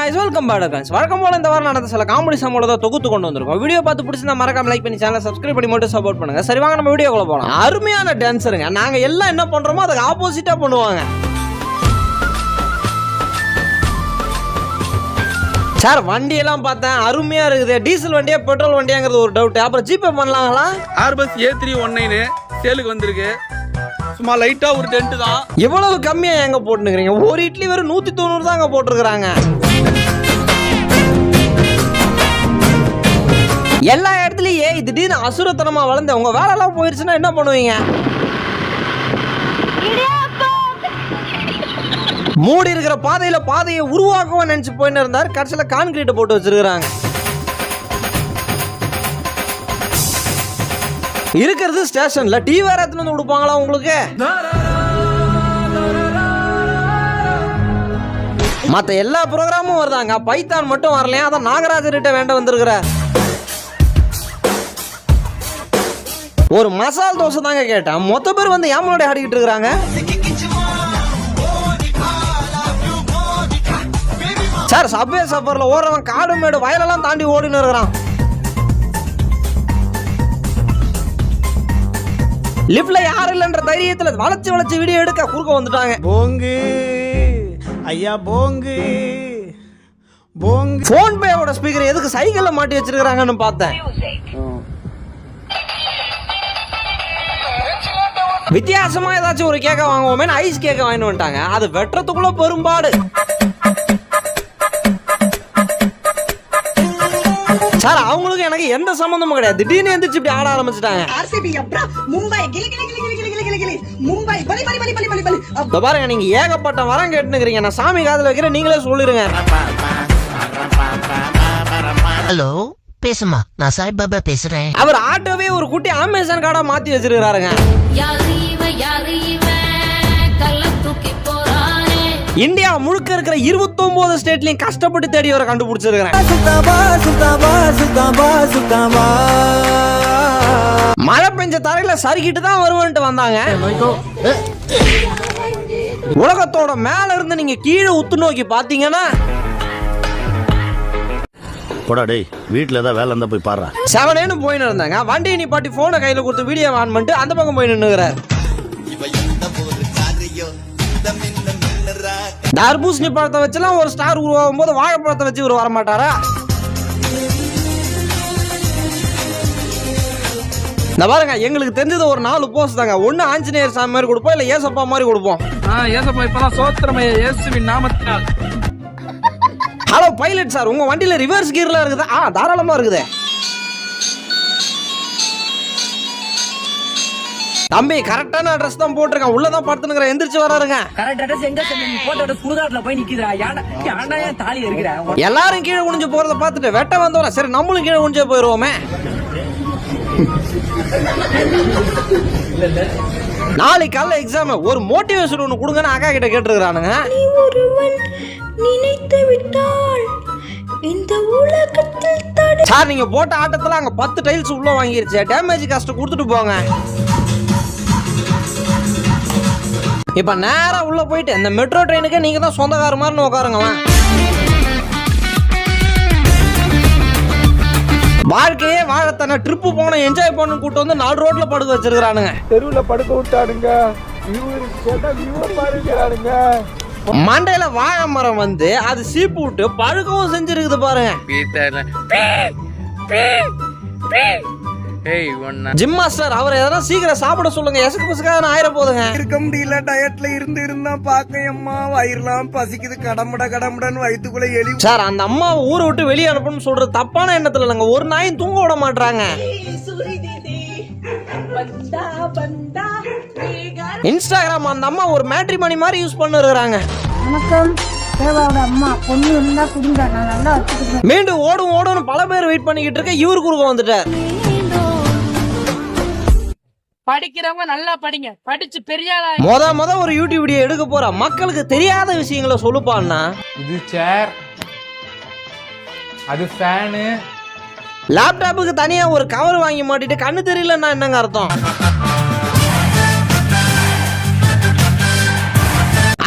guys, welcome back guys. வழக்கம் போல இந்த வாரம் நடந்த சில காமெடி சம்பவங்கள தான் தொகுத்து கொண்டு வந்திருக்கோம். வீடியோ பார்த்து பிடிச்சிருந்தா மறக்காம லைக் பண்ணி சேனலை சப்ஸ்கிரைப் பண்ணி மட்டும் சப்போர்ட் பண்ணுங்க. சரி வாங்க நம்ம வீடியோக்குள்ள போலாம். அருமையான டான்சருங்க. நாங்க எல்லாம் என்ன பண்றோமோ அதுக்கு ஆப்போசிட்டா பண்ணுவாங்க. சார் வண்டி எல்லாம் பார்த்தேன் அருமையா இருக்குது. டீசல் வண்டியா பெட்ரோல் வண்டியாங்கிறது ஒரு டவுட். அப்புறம் ஜிபே பண்ணலாங்களா? ஆர்பஸ் A319 சேலுக்கு வந்திருக்கு. சும்மா லைட்டா ஒரு டென்ட் தான். இவ்வளவு கம்மியா எங்க போட்டுக்கிறீங்க? ஒரு இட்லி வெறும் 190 தாங்க போட்டுருக்காங்க. எல்லா இடத்துலயும் திடீர்னு அசுரத்தனமா வளர்ந்த உங்க வேலை எல்லாம் போயிருச்சுன்னா என்ன பண்ணுவீங்க? மூடி இருக்கிற பாதையை உருவாக்குவோம் நினைச்சு போயின்னு இருந்தார். கடைசியில கான்கிரீட் போட்டு வச்சிருக்காங்க. இருக்கிறது ஸ்டேஷன்ல டீ வேற எத்தனை வந்து கொடுப்பாங்களா உங்களுக்கு? மத்த எல்லா ப்ரோக்ராமும் வருதாங்க, பைத்தான் மட்டும் வரலையா? அதான் நாகராஜர்கிட்ட வேண்ட வந்திருக்கிறார். ஒரு மசால் தோசை தாங்க கேட்டேன். மொத்த பேர் வந்து ஏமாடி ஆடிக்கிட்டு இருக்கிறாங்க. சார் சப்வே சஃபர்ல ஓடுறவன் காடு மேடு வயலெல்லாம் தாண்டி ஓடின்னு இருக்கிறான். லிப்ட்ல யாரும் இல்லைன்ற தைரியத்துல வளைச்சு வீடியோ எடுக்க குறுக்க வந்துட்டாங்க. போங்கு ஐயா போங்கு போங்கு. போன் பேவோட ஸ்பீக்கர் எதுக்கு சைக்கிள்ல மாட்டி வச்சிருக்காங்கன்னு பார்த்தேன். வித்தியாசமா ஏதாச்சும் ஒரு கேக்க வாங்குவோமே ஐஸ் கேக்க வாங்கிட்டு வந்துட்டாங்க. அது வெட்டுறதுக்குள்ள பெரும்பாடு. சார் அவங்களுக்கு எனக்கு எந்த சம்பந்தமும் கிடையாது. திடீர்னு எந்திரிச்சு இப்படி ஆட ஆரம்பிச்சிட்டாங்க. பாருங்க நீங்க ஏகப்பட்ட வரம் கேட்டுக்கிறீங்க. நான் சாமி காதுல வைக்கிறேன், நீங்களே சொல்லிருங்க. ஹலோ பேசுமா, நான் சாய் பாபா பேசுறேன். அவர் ஆட்டோவே ஒரு குட்டி அமேசான் கார்டா மாத்தி வச்சிருக்காருங்க. இந்தியா முழுக்க இருக்கிற 29 ஸ்டேட்லயும் கஷ்டப்பட்டு தேடி வர கண்டுபிடிச்சிருக்கிறேன். மழை பெஞ்ச தரையில சறுக்கிட்டு தான் வருவன்ட்டு வந்தாங்க. உலகத்தோட மேல இருந்து நீங்க கீழே உத்து நோக்கி பாத்தீங்கன்னா போடா டேய், வீட்டுல ஏதாவது வேலை இருந்தா போய் பாரு. செவனேன்னு போயின்னு இருந்தாங்க. வண்டியை நிப்பாட்டி போனை கையில கொடுத்து வீடியோ ஆன் பண்ணிட்டு அந்த பக்கம் போய் நின்னுகிறார். தர்பூசணி பழத்தை வச்செல்லாம் ஒரு ஸ்டார் உருவாகும் போது வாழைப்பழத்தை வச்சு இவர் வரமாட்டாரா? இந்த பாருங்க எங்களுக்கு தெரிஞ்சது ஒரு 4 போஸ்ட் தாங்க. ஒண்ணு ஆஞ்சநேயர் சாமி மாதிரி கொடுப்போம், இல்ல ஏசப்பா மாதிரி கொடுப்போம். ஏசப்பா இப்பதான் சோத்திரமய இயேசுவின் நாமத்தினால். ஹலோ பைலட் சார், உங்க வண்டியில ரிவர்ஸ் கியர்ல இருக்குதா? தாராளமா இருக்குது. தம்பி கரெக்டான அட்ரஸ் தான் போட்டிருக்கேன். உள்ளதான் படுத்துனுங்கிற எந்திரிச்சு வராருங்க. கரெக்ட் அட்ரஸ் எங்க சொன்னீங்க? போட்டோட சுடுகாட்ல போய் நிக்குறா. யாண்டா ஏன் தாலி இருக்குற? எல்லாரும் கீழே குனிஞ்சு போறத பார்த்துட்டு வெட்ட வந்தவரா சரி நம்மளும் கீழே குனிஞ்சே போயிருவோமே. நாளைக்கு காலைல எக்ஸாம், ஒரு மோட்டிவேஷன் ஒன்று கொடுங்கன்னு அக்கா கிட்ட கேட்டுருக்கானுங்க. சார் நீங்க போட்ட ஆட்டத்துல அங்க 10 டைல்ஸ் உள்ள வாங்கிருச்சு. டேமேஜ் காஸ்ட் கொடுத்துட்டு போங்க. இப்ப நேரா உள்ள போயிட்டு இந்த மெட்ரோ ட்ரெயினுக்கு நீங்க தான் சொந்தக்கார மாதிரி உட்காருங்களா. வாழ்க்கையே வாழத்தான ட்ரிப்பு போன என்ஜாய் பண்ணு கூட்டு வந்து 4 ரோட்ல படுக்க வச்சிருக்கானுங்க. தெருவுல படுக்க விட்டானுங்க. மண்டையில வாழை மரம் வந்து அது சீப்பு விட்டு பழுக்கவும் செஞ்சிருக்குது பாருங்க. ஜிம் மாஸ்டர் அவர் எதனா சீக்கிரம் சாப்பிட சொல்லுங்க. எசக்கு பசுக்காக ஆயிர போதுங்க. இருக்க முடியல, டயட்ல இருந்தா பாக்கையம்மா வயிறுலாம் பசிக்குது. கடமுடன்னு வயிற்றுக்குள்ள எலி. சார் அந்த அம்மா ஊரை விட்டு வெளியே அனுப்பணும்னு சொல்றது தப்பான எண்ணத்துல இல்லைங்க. ஒரு நாயும் தூங்க விட மாட்டாங்க. இன்ஸ்டாகிராம் அந்த அம்மா ஒரு மேட்ரிமோனி மாதிரி யூஸ் பண்ணிருக்காங்க. மீண்டும் ஓடும் பல பேர் வெயிட் பண்ணிக்கிட்டு இருக்க. இவரு குறுக்க வந்துட்டார். படிக்கிறவங்க நல்லா படிங்க, படிச்சு பெரிய முத ஒரு யூடியூப் வீடியோ எடுக்க போற மக்களுக்கு தெரியாத விஷயங்களை சொல்லுப்பான்னா. இது சேர், அது ஃபேனு. லேப்டாப்புக்கு தனியா ஒரு கவர் வாங்கி மாட்டிட்டு கண்ணு தெரியலன்னா என்னங்க அர்த்தம்?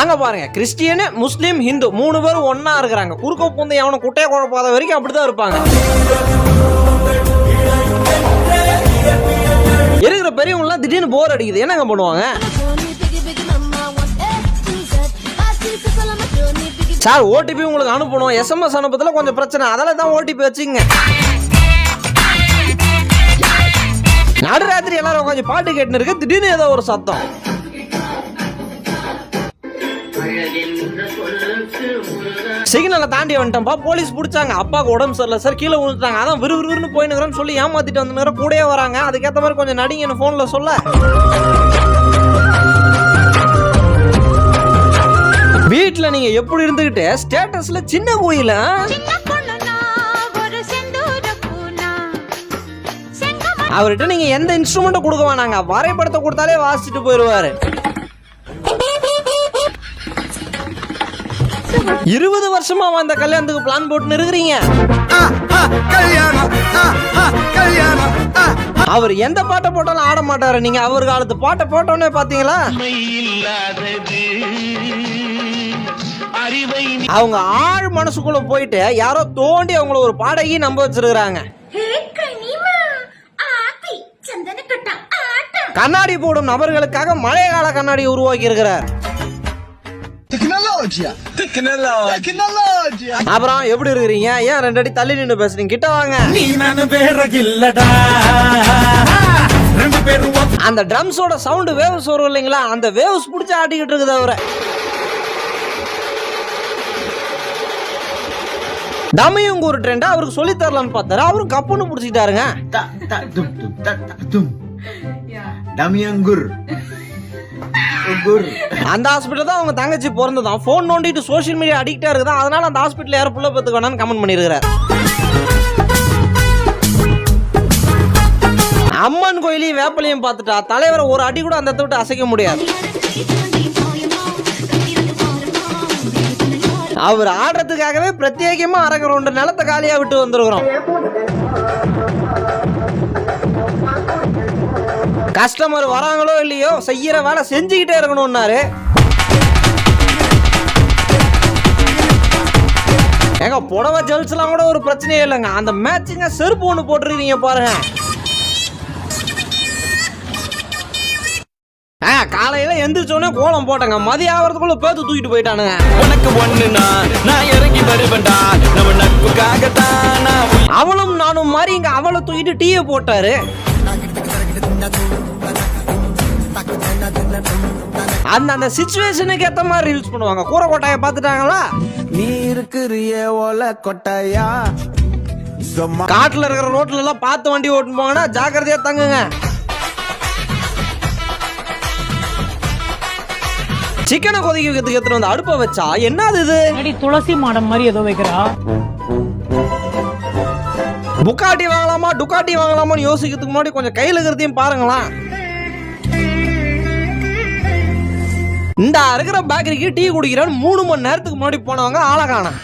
அங்க பாருங்க, கிறிஸ்டியன், முஸ்லீம், ஹிந்து 3 பேரும் ஒன்னா இருக்கிறாங்க. குறுக்க பூந்தை அவனை குட்டையை குழப்பாத வரைக்கும் அப்படிதான் இருப்பாங்க. இருக்கிற பெரியவங்க எல்லாம் திடீர்னு போர் அடிக்குது, என்னங்க பண்ணுவாங்க? சார் ஓடிபி உங்களுக்கு அனுப்பணும், எஸ்எம்எஸ் அனுப்பதுல கொஞ்சம் பிரச்சனை, அதெல்லாம் தான் ஓடிபி வச்சுங்க. நடுராத்திரி எல்லாரும் கொஞ்சம் பாட்டு கேட்டுன்னு இருக்கு, திடீர்னு ஏதோ ஒரு சத்தம். சிக்னலை தாண்டி வந்துட்டோம்ப்பா, போலீஸ் பிடிச்சாங்க. அப்பாவுக்கு உடம்பு சரியில்லை சார், கீழே விழுந்துட்டாங்க, அதான் விறுவிறுன்னு போயினுக்கிறேன்னு சொல்லி ஏமாத்திட்டு வந்து கூடயே வராங்க. அதுக்கேற்ற மாதிரி கொஞ்சம் நடிங்கன்னு போன்ல சொல்ல, வீட்டுல நீங்க எப்படி இருந்துகிட்டு ஸ்டேட்டஸ்ல சின்ன கோயில அவர்கிட்ட நீங்க எந்த இன்ஸ்ட்ருமெண்ட் கொடுக்க வேணாங்க, வரைபடத்தை கொடுத்தாலே வாசிச்சுட்டு போயிருவாரு. 20 வருஷமா அந்த கல்யாணத்துக்கு பிளான் போட்டு இருக்கிறீங்க. அவர் எந்த பாட்டை போட்டாலும் ஆட மாட்டாரு. நீங்க அவர் காலத்து பாட்டை போட்டோன்னே பாத்தீங்களா, அவங்க ஆழ் மனசுக்குள்ள போயிட்டு யாரோ தோண்டி அவங்கள ஒரு பாடகி நம்ப வச்சிருக்காங்க. கண்ணாடி போடும் நபர்களுக்காக மழைய கால கண்ணாடி உருவாக்கி இருக்கிறார். அப்புறம் எப்படி இருக்கிறீங்க? ஏன் 2 அடி தள்ளி நின்று பேசுறீங்க? கிட்ட வாங்க. அந்த ட்ரம்ஸோட சவுண்ட் வேவ்ஸ் வரும் இல்லைங்களா, அந்த வேவ்ஸ் புடிச்சு ஆட்டிக்கிட்டு இருக்குது அவரை. டமையங்கூர் ட்ரெண்டா அவருக்கு சொல்லி தரலான்னு பார்த்தாரு, அவரு கப்புன்னு புடிச்சிட்டாருங்க. அந்த ஹாஸ்பிட்டல் தான் அவங்க தங்கச்சி பிறந்ததான். போன் நோண்டிட்டு சோசியல் மீடியா அடிக்டா இருக்குதான், அதனால அந்த ஹாஸ்பிட்டல் யாரும் புள்ள பெத்துக்க வேணாம்னு கமெண்ட் பண்ணிருக்கிறார். அம்மன் கோயிலையும் வேப்பலையும் பார்த்துட்டா தலைவரை ஒரு அடி கூட அந்த விட்டு அசைக்க முடியாது. அவர் ஆடுறதுக்காகவே பிரத்யேகமா அரை கிரவுண்ட் நிலத்தை காலியா விட்டு வந்திருக்கிறோம். கஸ்டமர் வராங்களோ இல்லையோ செய்யற வேலை செஞ்சுக்கிட்டே இருக்கணும்னாரு. எங்க புடவை ஜெல்ஸ் எல்லாம் கூட ஒரு பிரச்சனையே இல்லைங்க, அந்த மேட்சிங்க செருப்பு ஒண்ணு போட்டுருக்கீங்க பாருங்க. காலையில எந்திரிச்சோடனே கோலம் போட்டங்க, மதிய ஆகிறதுக்குள்ள பேத்து தூக்கிட்டு போயிட்டானுங்க. உனக்கு ஒண்ணுனா நான் இறங்கி வருவேன்டா, நம்ம நட்புக்காக தான். அவளும் நானும் மாதிரி இங்க அவளை தூக்கிட்டு டீயை போட்டாரு. அந்த சிச்சுவேஷனுக்கு ஏத்த மாதிரி ரீல்ஸ் பண்ணுவாங்க. கூரை கொட்டாய பாத்துட்டாங்களா? நீ இருக்கிறியே ஓல கொட்டாயா, காட்டுல இருக்கிற ரோட்ல எல்லாம் பார்த்து வண்டி ஓட்டு போங்கன்னா ஜாக்கிரதையா தங்குங்க. சிக்கனை கொதிக்க வைக்கிறதுக்கு எடுத்துட்டு வந்து அடுப்ப வச்சா என்னது இது? துளசி மாடம் மாதிரி ஏதோ வைக்கிறா. புக்காட்டி வாங்கலாமா டுக்காட்டி வாங்கலாமான்னு யோசிக்கிறதுக்கு முன்னாடி கொஞ்சம் கையில இருக்கிறதையும் பாருங்களா. இந்த இருக்கிற பேக்கரிக்கு டீ குடிக்கிறேன்னு 3 மணி நேரத்துக்கு முன்னாடி போனவங்க ஆளை காணோம்.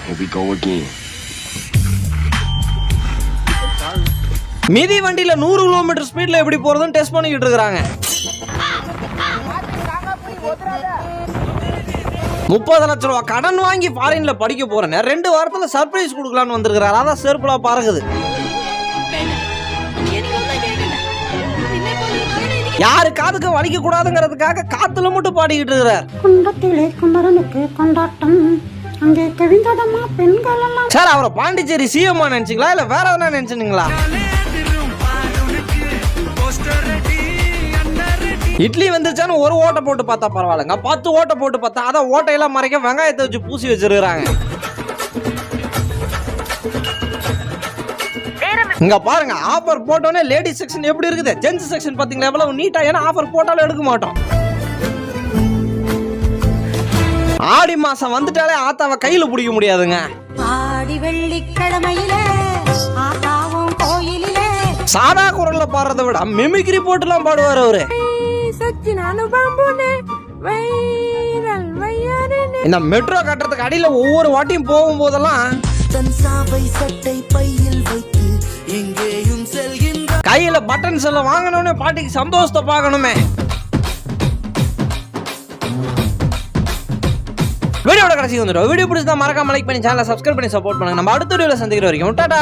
மிதி வண்டியில 100 கிலோமீட்டர் ஸ்பீட்ல எப்படி போறதுன்னு டெஸ்ட் பண்ணிக்கிட்டு இருக்காங்க. 30 லட்சம் ரூபாய் கடன் வாங்கி ஃபாரின்ல படிக்க போறேன், 2 வாரத்துல சர்ப்ரைஸ் கொடுக்கலான்னு வந்திருக்கிறாரு. அதான் செருப்புலா பறக்குது. யாரு காதுக்கு வலிக்க கூடாதுங்கிறதுக்காக காத்துல மட்டும் பாடிக்கிட்டு இருக்கிறார். குண்டத்திலே குமரனுக்கு கொண்டாட்டம், அங்கே கவிந்ததமா பெண்கள் எல்லாம். சார் அவரை பாண்டிச்சேரி சிஎம்மா நினைச்சீங்களா இல்ல வேற எதனா நினைச்சீங்களா? இட்லி வந்துச்சான்னு ஒரு ஓட்டை போட்டு பார்த்தா பரவாயில்லங்க, 10 ஓட்டை போட்டு பார்த்தா அதான் ஓட்டையெல்லாம் மறைக்க வெங்காயத்தை வச்சு பூசி வச்சிருக்காங்க. இங்க பாருங்க, ஆஃபர் போட்டோன்னே லேடிஸ் செக்ஷன் எப்படி இருக்குது, ஜென்ஸ் செக்ஷன் பாத்தீங்களா எவ்வளவு நீட்டா. ஏன்னா ஆஃபர் போட்டாலும் எடுக்க மாட்டோம். ஆடி மாசம் வந்துட்டாலே ஆத்தாவை கையில பிடிக்க முடியாதுங்க. ஆடி வெள்ளிக்கிழமையிலே ஆத்தாவும் கோயிலிலே சாதா குரல்ல பாடுறதை விட மிமிக்ரி போட்டுலாம் பாடுவார் அவரு. இந்த மெட்ரோ கட்டுறதுக்கு அடியில ஒவ்வொரு வாட்டியும் போகும் போதெல்லாம் கையில பட்டன்ஸ் எல்லாம் வாங்கணும்னு பாட்டிக்கு சந்தோஷத்தை பார்க்கணுமே. வீடியோட கடைசிக்கு வந்துடும். வீடியோ பிடிச்சா மறக்காம லைக் பண்ணி சேனலை சப்ஸ்கிரைப் பண்ணி சப்போர்ட் பண்ணுங்க. நம்ம அடுத்த வீடியோல சந்திக்கிற வரைக்கும் டாடா.